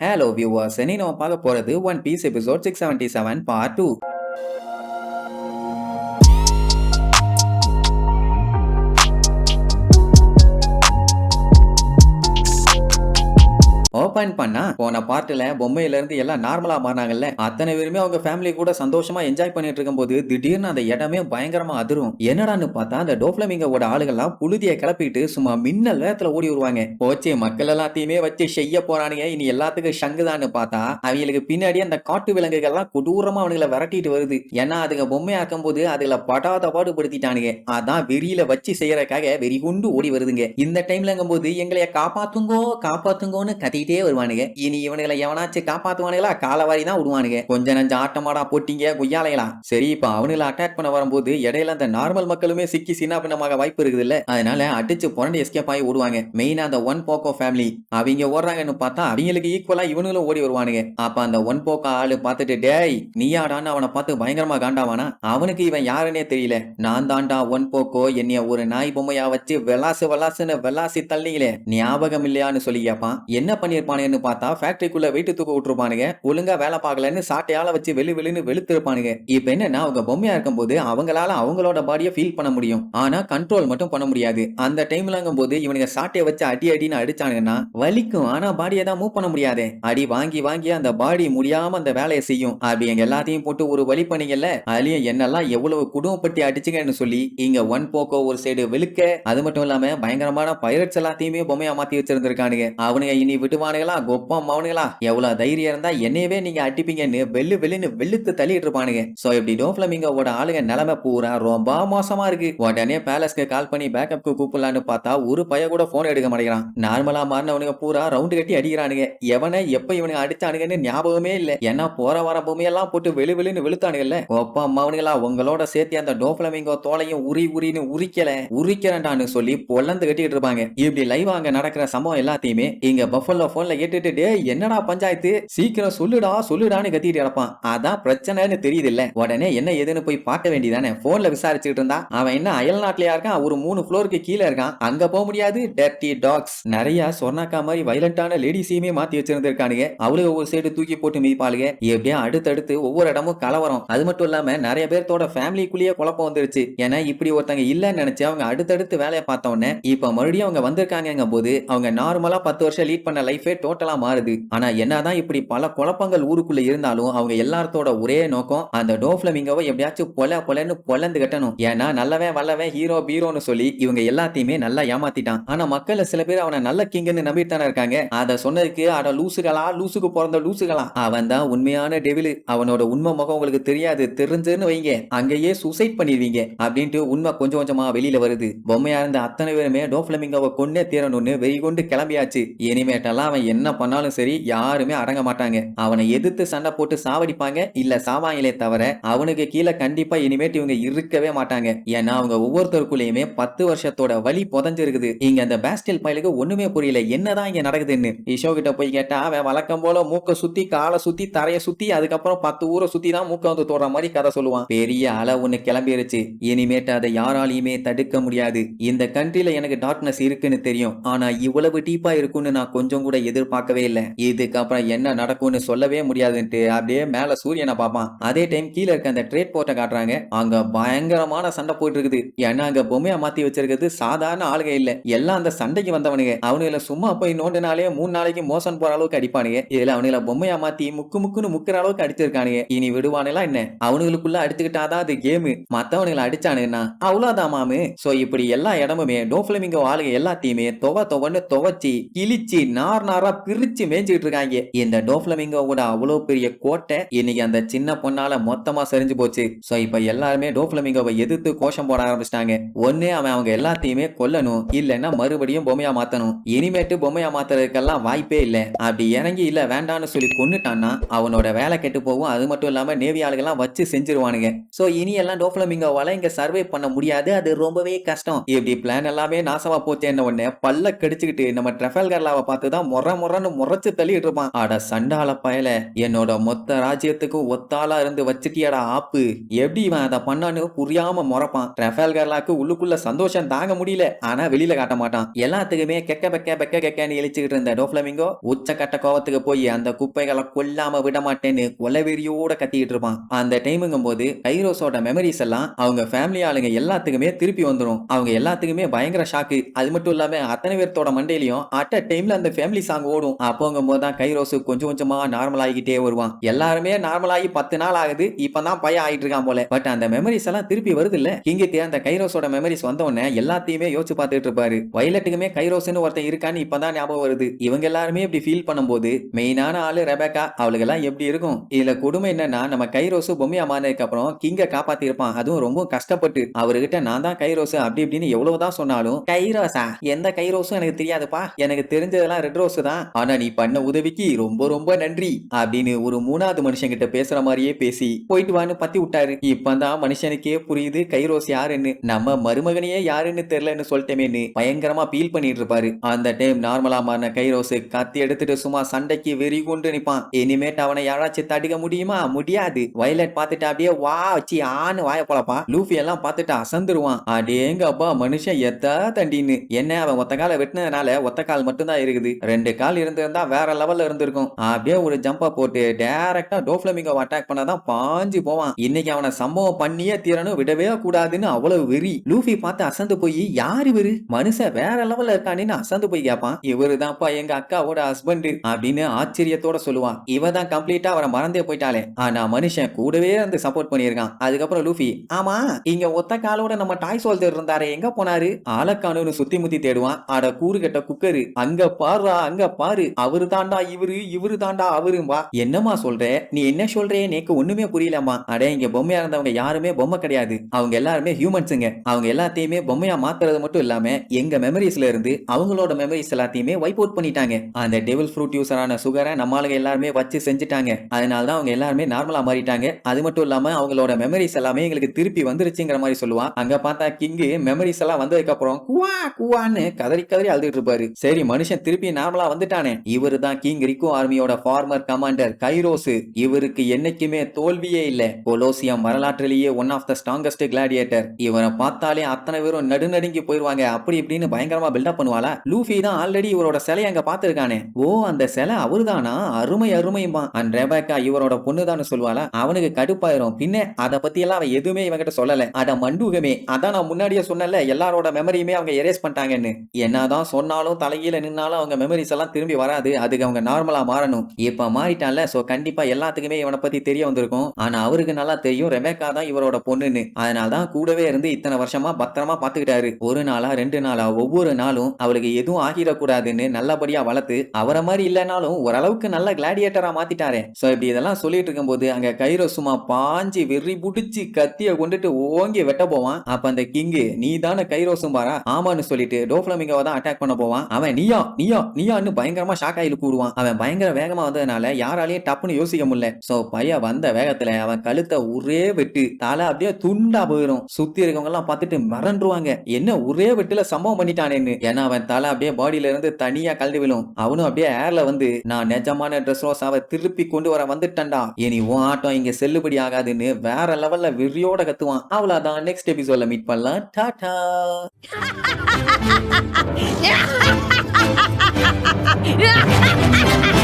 Hello viewers, இன்னைக்கு நம்ம பார்க்க போறது One Piece episode 677 part 2. Open பண்ணா போன பார்ட்ல பொம்மையில இருந்து எல்லாம் நார்மலா மாறினாங்கல்ல. அத்தனை பேருமே அவங்க ஃபேமிலி கூட சந்தோஷமா என்ஜாய் பண்ணிட்டு இருக்கும்போது திடீர்னு அந்த இடமே பயங்கரமா அதிரும். என்னடான்னு பார்த்தா அந்த டோஃப்ளமிங்கோட ஆளுகள்லாம் புழுதியை கிளப்பிட்டு சும்மா மின்னல் வேகத்துல ஓடி வருவாங்க. போச்சு, மக்கள் எல்லாத்தையுமே வச்சு செய்ய போறானுங்க, இனி எல்லாத்துக்கும் சங்குதான்னு பார்த்தா அவங்களுக்கு பின்னாடி அந்த காட்டு விலங்குகள்லாம் கொடூரமா அவனுங்களை விரட்டிட்டு வருது. ஏன்னா அதுங்க பொம்மையாக்கும் போது அதுல படாத பாடுபடுத்திட்டானுங்க. அதான் வெறியில வச்சு செய்யறதுக்காக வெறி கொண்டு ஓடி வருதுங்க. இந்த டைம்லங்கும் போது எங்களைய காப்பாத்துங்கோ காப்பாத்துங்கோன்னு கத்திட்டே வருவானுங்க. இனி இவனுங்களை எவனாச்சும் காப்பாத்துவானுங்களா? காலவாரி தான் விடுவானுங்க. கொஞ்ச நஞ்ச ஆட்டமாடா போட்டீங்க குய்யாலைகளா. சரி, இப்ப அவனுங்களை அட்டாக் பண்ண வரும்போது இடையில அந்த நார்மல் மக்களுமே சிக்கி சின்னாபின்னமாக வாய்ப்பு இருக்குது இல்ல. அதனால அடிச்சு புரண்டு எஸ்கேப் ஆகி ஓடுவாங்க. மெயினா அந்த ஒன் போக்கோ ஃபேமிலி அவங்க ஓடுறாங்கன்னு பார்த்தா அவங்களுக்கு ஈக்குவலா இவனுங்களும் ஓடி வருவானுங்க. அப்ப அந்த ஒன் போக்கோ ஆளு பார்த்துட்டு டேய் நீயாடான்னு அவனை பார்த்து பயங்கரமா காண்டாவானா. அவனுக்கு இவன் யாருன்னே தெரியல. நான் தாண்டா ஒன் போக்கோ, என்னைய ஒரு நாய் பொம்மையா வச்சு வெளாசு வெளாசுன்னு வெளாசி தள்ளிங்களே, ஞாபகம் இல்லையான்னு சொல்லி கேட்பான். என்ன பண்ணிருப்பானுங்கன்னு பார்த்தா ஃபேக்டரிக்குள்ள வெயிட்டு தூக்க விட்டுருப்பானுங்க. ஒழுங்கா வேலை பார்க்கலன்னு சாட்டையால வச்சு வெளுன்னு வெளுத்திருப்பானுங்க. இப்ப என்னன்னா அவங்க பொம்மையா இருக்கும்போது அவங்களால அவங்களோட பாடியை ஃபீல் பண்ண முடியும், ஆனா கண்ட்ரோல் மட்டும் பண்ண முடியாது. அந்த டைம்லங்கும் போது இவனுங்க சாட்டையை வச்சு அடி அடின்னு அடிச்சானுங்கன்னா வலிக்கும், ஆனா பாடியை தான் மூவ் பண்ண முடியாதே. அடி வாங்கி வாங்கி அந்த பாடி முடியாம அந்த வேலையை செய்யும். அப்படி எங்க எல்லாத்தையும் போட்டு ஒரு வழி பண்ணீங்கல்ல, அதுலயும் என்னெல்லாம் எவ்வளவு குடும்பப்பட்டி அடிச்சுங்கன்னு சொல்லி இங்க ஒன் போக்கோ ஒரு சைடு வெளுக்க, அது மட்டும் இல்லாம பயங்கரமான பைரட்ஸ் எல்லாத்தையுமே பொம்மையா மாத்தி வச்சிருந்திருக்கானுங்க. அவனுங்க இனி விட்டுவானுங்களா? கொப்பம் அவனுங்களா? எவ்வளவு தைரியம் இருந்தா என்னையவே நீங்க அடிப்பீங்கன்னு வெள்ளுன்னு வெளுத்து தள்ளிட்டு இருப்பானுங்க. சோ இப்படி டோஃப்ளமிங்கோட ஆளுங்க நிலைமை பூரா ரொம்ப மோசமா இருக்கு. உடனே பேலஸ்க்கு கால் பண்ணி பேக்கப்க்கு கூப்பிடலான்னு பார்த்தா ஒரு பைய கூட போன் எடுக்க மாட்டேங்கிறான். நார்மலா மாறினவனுங்க பூரா ரவுண்டு கட்டி அடிக்கிறானுங்க. எவனை எப்ப இவனுங்க அடிச்சானுங்கன்னு ஞாபகமே இல்ல. ஏன்னா போற வர பூமியெல்லாம் போட்டு வெளுன்னு வெளுத்தானுங்கல்ல. ஒப்பம் அவனுங்களா உங்களோட சேர்த்து அந்த டோஃப்ளமிங்கோ தோலையும் உரின்னு உரிக்கிறேன்டான்னு சொல்லி பொல்லந்து கட்டிட்டு இருப்பாங்க. இப்படி லைவ் அங்க நடக்கிற சம்பவம் எல்லாத்தையுமே இங்க பஃபல்லோ போன்ல கேட்டுட்டு டேய் என்னடா பஞ்சாயத்து, சீக்கிரம் சொல்லுடான்னு கத்திட்டு கிடப்பான். அதான் பிரச்சனைன்னு தெரியுது இல்ல. உடனே என்ன ஏதுன்னு போய் பார்க்க வேண்டியதானே. போன்ல விசாரிச்சுட்டு இருந்தா அவன் என்ன அயல் நாட்டிலயா இருக்கான், ஒரு 3 ஃப்ளோருக்கு கீழே இருக்கான், அங்க போக முடியாது. டர்ட்டி டாக்ஸ் நிறைய சொர்ணாக்கா மாதிரி வைலண்டான லேடிஸையுமே மாத்தி வச்சிருந்திருக்கானுங்க. அவளுக்கு ஒரு சைடு தூக்கி போட்டு மீப்பாளுங்க. எப்படியா அடுத்தடுத்து ஒவ்வொரு இடமும் கலவரம். அது மட்டும் இல்லாம நிறைய பேர்த்தோட ஃபேமிலிக்குள்ளேயே குழப்பம் வந்துருச்சு. ஏன்னா இப்படி ஒருத்தங்க இல்லன்னு நினைச்சு அவங்க அடுத்தடுத்து வேலையை பார்த்த உடனே இப்ப மறுபடியும் அவங்க வந்திருக்காங்க போது அவங்க நார்மலா 10 வருஷம் லீட் பண்ண லைஃபே டோட்டலா மாறுது. ஆனா என்னதான் இப்படி பல குழப்பங்கள் ஊருக்குள்ள இருந்தாலும் அவங்க எல்லாத்தோட ஒரே நோக்கம் அந்த டோஃப்ளமிங்கோவை எப்படியாச்சும் பொலன்னு பொலந்து கட்டணும். ஏன்னா நல்லவன் வல்லவன் ஹீரோ பீரோன்னு சொல்லி இவங்க எல்லாத்தையுமே நல்லா ஏமாத்திட்டான். ஆனா மக்கள் சில பேர் அவனை நல்ல கிங்னு நம்பிட்டு தானே இருக்காங்க. அத சொன்னதுக்கு அட லூசுகளா, லூசுக்கு பிறந்த லூசுகளா, அவன் தான் உண்மையான டெவில். அவனோட உண்மை முகம் உங்களுக்கு தெரியாது, தெரிஞ்சுன்னு வைங்க அங்கேயே சூசைட் பண்ணிடுவீங்க அப்படின்ட்டு உண்மை கொஞ்சம் கொஞ்சமா வெளியில வருது. பொம்மையா இருந்த அத்தனை பேருமே டோஃப்ளமிங்கோவை கொன்னே தீரணும்னு வெறி கொண்டு கிளம்பியாச்சு. இனிமேட்டெல்லாம் அவன் என்ன பண்ணாலும் சரி யாருமே அடங்க மாட்டாங்க. அவனை எதிர்த்து சண்டை போட்டு சாவடிப்பாங்க, இல்ல சாவாங்களே தவிர அவனுக்கு கீழே கண்டிப்பா இனிமேட்டு இவங்க இருக்கவே மாட்டாங்க. ஏன்னா அவங்க ஒவ்வொருத்தருக்குள்ளயுமே 10 வருஷத்தோட வலி புதஞ்சிருக்குது. இங்க அந்த பேஸ்டில் பயலுக்கு ஒண்ணுமே புரியல என்னதான் இங்க நடக்குதுன்னு. இஷோ கிட்ட போய் கேட்டா அவன் வழக்கம் போல மூக்க சுத்தி காலை சுத்தி தரைய சுத்தி அதுக்கப்புறம் 10 ஊரை சுத்தி தான் மூக்க வந்து தோற மாதிரி கதை சொல்லுவான். பெரிய அலை ஒண்ணு கிளம்பிருச்சு. இனிமேட்டு அதை யாராலையுமே தடுக்க முடியாது. இந்த கண்ட்ரில எனக்கு டார்க்னஸ் இருக்குன்னு தெரியும், ஆனா இவ்வளவு டீப்பா இருக்கும்னு நான் கொஞ்சம் கூட எதிர்பார்க்கவே இல்லை. இதுக்கப்புறம் என்ன நடக்கும்னு சொல்லவே முடியாதுன்ட்டு அப்படியே மேல சூரியனை பார்ப்பான். அதே டைம் கீழே இருக்க அந்த ட்ரேட் போர்ட்டை காட்டுறாங்க. அங்க பயங்கரமான சண்டை போயிட்டு இருக்குது. ஏன்னா அங்க பொம்மையா மாத்தி வச்சிருக்கிறது சாதாரண ஆளுங்க இல்ல, எல்லாம் அந்த சண்டைக்கு வந்தவனுங்க. அவனுல சும்மா போய் நோண்டினாலே 3 நாளைக்கு மோசம் போற அளவுக்கு அடிப்பானுங்க. இதுல அவனுல பொம்மையா மாத்தி முக்குன்னு முக்கிற அளவுக்கு அடிச்சிருக்கானுங்க. இனி விடுவானுங்களா என்ன? அவனுக்குள்ள அடிச்சுக்கிட்டாதான் அது கேமு. மத்தவனுங்களை அடிச்சானுங்கன்னா அவ்வளவுதான் மாமு. சோ இப்படி எல்லா இடமுமே டோஃப்ளமிங்கோ ஆளுங்க எல்லாத்தையுமே தொவன்னு துவச்சி கிழிச்சு நாரா பிரிச்சு மேய்ஞ்சிட்டு இருக்காங்க. இந்த டோஃப்ளமிங்கோட அவ்வளவு பெரிய கோட்டை இன்னைக்கு அந்த சின்ன பொண்ணால மொத்தமா சரிஞ்சு போச்சு. சோ இப்ப எல்லாருமே டோஃப்ளமிங்கோவை எதிர்த்து கோஷம் போட ஆரம்பிச்சிட்டாங்க. ஒண்ணு அவன் அவங்க எல்லாத்தையுமே கொல்லணும், இல்லன்னா மறுபடியும் பொம்மையா மாத்தணும். இனிமேட்டு பொம்மையா மாத்துறதுக்கெல்லாம் வாய்ப்பே இல்ல. அப்படி இறங்கி இல்ல வேண்டான்னு சொல்லி கொன்னுட்டான்னா அவனோட வேலை கெட்டு போகும். அது மட்டும் இல்லாம நேவி ஆளுகெல்லாம் வச்சு செஞ்சிருவானுங்க. சோ இனி எல்லாம் டோஃப்ளமிங்கோவால இங்க சர்வே பண்ண முடியாது, அது ரொம்பவே கஷ்டம். இப்படி பிளான் எல்லாமே நாசமா போச்சு. என்ன ஒண்ணு பல்ல கடிச்சுக்கிட்டு நம்ம ட்ரெஃபல்கர் லாவை பார்த்து தான் முற முறன்னு முறைச்சு தள்ளிட்டு இருப்பான். அட சண்டால பயல, என்னோட மொத்த ராஜ்யத்துக்கும் ஒத்தாளா இருந்து வச்சிட்டியடா ஆப்பு. எப்படி இவன் அதை பண்ணான்னு புரியாம முறைப்பான். ட்ரெஃபால்கர் உள்ளுக்குள்ள சந்தோஷம் தாங்க முடியல. ஆனா வெளியில காட்ட மாட்டான். எல்லாத்துக்குமே கெக்க பெக்க பெக்க கெக்கன்னு இழிச்சுக்கிட்டு இருந்த டோஃப்ளமிங்கோ உச்சக்கட்ட கோவத்துக்கு போய் அந்த குப்பைகளை கொல்லாம விட மாட்டேன்னு கொலவெறியோட கத்திக்கிட்டு இருப்பான். அந்த டைமுங்கும் போது கைரோஸோட மெமரிஸ் எல்லாம் அவங்க ஃபேமிலி ஆளுங்க எல்லாத்துக்குமே திருப்பி வந்துரும். அவங்க எல்லாத்துக்குமே பயங்கர ஷாக்கு. அது மட்டும் இல்லாம அத்தனை பேர்த்தோட மண்டையிலையும் அட் அ டைம்ல அந்த ஃபேமிலி சாங் ஓடும். அப்போங்கும் போது தான் கைரோஸ் கொஞ்சம் கொஞ்சமா நார்மல் ஆகிக்கிட்டே வருவான். எல்லாருமே நார்மல் ஆகி 10 நாள் ஆகுது. இப்பதான் பையன் ஆயிட்டு இருக்கான் போல. பட் அந்த மெமரிஸ் எல்லாம் திருப்பி வருது இல்ல. கிங்குக்கு அந்த கைரோஸோட மெமரிஸ் வந்த உடனே எல்லாத்தையுமே யோசிச்சு பார்த்துட்டு இருப்பாரு. வயலட்டுக்குமே கைரோஸ்னு ஒருத்தன் இருக்கான்னு இப்பதான் ஞாபகம் வருது. இவங்க எல்லாருமே இப்படி ஃபீல் பண்ணும்போது மெயினான ஆளு ரெபேக்கா, அவளுக்கு எல்லாம் எப்படி இருக்கும்? இதுல கொடுமை என்னன்னா நம்ம கைரோஸ் பொம்மையா மாறினதுக்கு அப்புறம் கிங்க காப்பாத்தி இருப்பான். அதுவும் ரொம்ப கஷ்டப்பட்டு. அவர்கிட்ட நான் தான் கைரோஸ் அப்படி இப்படின்னு எவ்வளவுதான் சொன்னாலும் கைரோஸா எந்த கைரோஸும் எனக்கு தெரியாதுப்பா, எனக்கு தெரிஞ்சதெல்லாம் ரெட் ரோஸ் தான். ஆனா நீ பண்ண உதவிக்கு ரொம்ப ரொம்ப நன்றி அப்படின்னு ஒரு 3வது மனுஷன் கிட்ட பேசுற மாதிரியே பேசி போயிட்டு வான்னு பத்தி விட்டாரு. இப்பதான் மனுஷனுக்கே புரியுது கைரோஸ் யாருன்னு. நம்ம மருமகனையே யாருன்னு தெரியலன்னு சொல்லிட்டேமேன்னு பயங்கரமா ஃபீல் பண்ணிட்டு இருப்பாரு. அந்த டைம் நார்மலா மாறின கைரோஸ் கத்தி எடுத்துட்டு சும்மா சண்டைக்கு வெறி கொண்டு நிப்பான். இனிமேட்டு அவனை யாராச்சும் தடுக்க முடியுமா? முடியாது. வயலட் பார்த்துட்டு அப்படியே வா வச்சு ஆன்னு வாய போலப்பா. லூஃபி எல்லாம் பார்த்துட்டு அசந்துருவான். அடேங்க அப்பா மனுஷன் எத்தா தண்டின்னு. என்ன அவன் ஒத்த கால வெட்டினதுனால ஒத்த கால் மட்டும் தான் இருக்குது. 2 கால் இருந்திருந்தா வேற லெவல்ல இருந்திருக்கும். அப்படியே ஒரு ஜம்பா போட்டு டைரக்டா டோஃப்ளமிங்கோ அட்டாக் பண்ணாதான் பாஞ்சு போவான். இன்னைக்கு அவனை சம்பவம் பண்ணியே தீரணும், விடவே கூடாதுன்னு அவ்வளவு வெறி. லூஃபி பார்த்து அசந்து போய் யார் இவரு, மனுஷன் வேற லெவல்ல இருக்கான்னு அசந்து போய் கேட்பான். இவரு தான்ப்பா எங்க அக்காவோட ஹஸ்பண்ட் அப்படின்னு ஆச்சரியத்தோட சொல்லுவான். இவ தான் கம்ப்ளீட்டா அவரை மறந்தே போயிட்டாலே. ஆனா மனுஷன் கூடவே இருந்து சப்போர்ட் பண்ணியிருக்கான். அதுக்கப்புறம் லூஃபி, ஆமா இங்க ஒத்த காலோட நம்ம டாய் சோல்ஜர் இருந்தாரு, எங்க போனாரு? ஆளக்கானு சுத்தி முத்தி தேடுவான். அட கூறு கட்ட குக்கரு, அங்க பாருடா அங்க பாரு, அவரு தாண்டா இவரு, இவரு தாண்டா அவரும்பா. என்னமா சொல்ற நீ, என்ன சொல்றே எனக்கு ஒண்ணுமே புரியலமா. அட இங்க பொம்மையா இருந்தவங்க யாருமே பொம்மை கிடையாது, அவங்க எல்லாருமே ஹியூமன்ஸுங்க. அவங்க எல்லாத்தையுமே பொம்மையா மாத்துறது மட்டும் இல்லாம எங்க மெமரிஸ்ல இருந்து அவங்களோட மெமரிஸ் எல்லாத்தையுமே வைப் அவுட் பண்ணிட்டாங்க. அந்த டெவில் ஃப்ரூட் யூசரான சுகரை நம்மளுங்க எல்லாருமே வச்சு செஞ்சுட்டாங்க. அதனால தான் அவங்க எல்லாருமே நார்மலா மாறிட்டாங்க. அது மட்டும் இல்லாம அவங்களோட மெமரிஸ் எல்லாமே எங்களுக்கு திருப்பி வந்துருச்சுங்கிற மாதிரி சொல்லுவான். அங்க பார்த்தா கிங்கு மெமரிஸ் எல்லாம் வந்ததுக்கு அப்புறம் குவா குவான்னு கதறி கதறி அழுதுட்டு இருப்பாரு. சரி மனுஷன் திருப்பி நார்மலா வந்துட்டானே, இவரு தான் கிங் ரிக்கோ ஆர்மியோட ஃபார்மர் கமாண்டர் கைரோஸ். இவருக்கு என்னைக்குமே தோல்வியே இல்ல. கொலோசியம் வரலாற்றிலேயே one of the strongest gladiator. இவரை பார்த்தாலே அத்தனை பேரும் நடுநடுங்கி போயிருவாங்க. அப்படி இப்படின்னு பயங்கரமா பில்டப் பண்ணுவாளா. லூஃபி தான் ஆல்ரெடி இவரோட சிலையை அங்க பாத்துருக்கானே. ஓ அந்த சிலை அவருதானா, அருமை அருமையுமா. அண்ட் ரெபேக்கா இவரோட பொண்ணுதான்னு சொல்லுவாளா. அவனுக்கு கடுப்பாயிரும். பின்ன அதை பத்தி எல்லாம் அவன் எதுவுமே இவங்கிட்ட சொல்லல. அட மண்டூகமே, அதான் நான் முன்னாடியே சொன்னல எல்லாரோட மெமரியுமே அவங்க எரேஸ் பண்ணிட்டாங்கன்னு. என்னதான் சொன்னாலும் தலையில நின்னாலும் அவங்க மெமரிஸ் எல்லாம் திரும்பி வராது. அதுக்கு அவங்க நார்மலா மாறணும். இப்ப மாறிட்டான்ல, சோ கண்டிப்பா எல்லாத்துக்குமே இவனை பத்தி தெரிய வந்திருக்கும். ஆனா அவருக்கு நல்லா தெரியும் ரெபேக்கா தான் இவரோட பொண்ணுன்னு. அதனாலதான் கூடவே இருந்து இத்தனை வருஷமா பத்திரமா பாத்துக்கிட்டாரு. ஒரு நாளா 2 நாளா ஒவ்வொரு நாளும் அவளுக்கு எதுவும் ஆகிடக்கூடாதுன்னு நல்லபடியா வளர்த்து அவரை மாதிரி இல்லைனாலும் ஓரளவுக்கு நல்ல கிளாடியேட்டரா மாத்திட்டாரே. சோ இப்படி இதெல்லாம் சொல்லிட்டு இருக்கும்போது அங்க கைரோ சும்மா பாஞ்சி வெறி புடிச்சு கத்திய கொண்டுட்டு ஓங்கி வெட்ட போவான். அப்ப அந்த கிங்கு, நீ தானே கைரோசும் பாரா, ஆமான்னு சொல்லிட்டு டோஃப்ளமிங்கோவை தான் அட்டாக் பண்ண போவான். அவன் நீயா நீயா நீயான்னு பயங்கரமா ஷாக் ஆகி கூடுவான். அவன் பயங்கர வேகமா வந்ததுனால யாராலையும் டப்புன்னு யோசிக்க முடியல. சோ பையன் வந்த வேகத்துல அவன் கழுத்தை ஒரே வெட்டு, தலை அப்படியே துண்டா போயிடும். சுத்தி இருக்கவங்க எல்லாம் பார்த்துட்டு மிரண்டுருவாங்க, என்ன ஒரே வெட்டுல சம்பவம் பண்ணிட்டானேன்னு. ஏன்னா அவன் தலை அப்படியே பாடியில இருந்து தனியா கழண்டு விழும். அவனும் அப்படியே ஏர்ல வந்து, நான் நிஜமான ட்ரெஸ் ரோஸாவை திருப்பி கொண்டு வர வந்துட்டேன்டா, இனி உன் ஆட்டம் இங்க செல்லுபடி ஆகாதுன்னு வேற லெவல்ல வெறியோட கத்துவான். அவ்வளவுதான், நெக்ஸ்ட் எபிசோட்ல மீட் பண்ணலாம். டாடா. Yeah!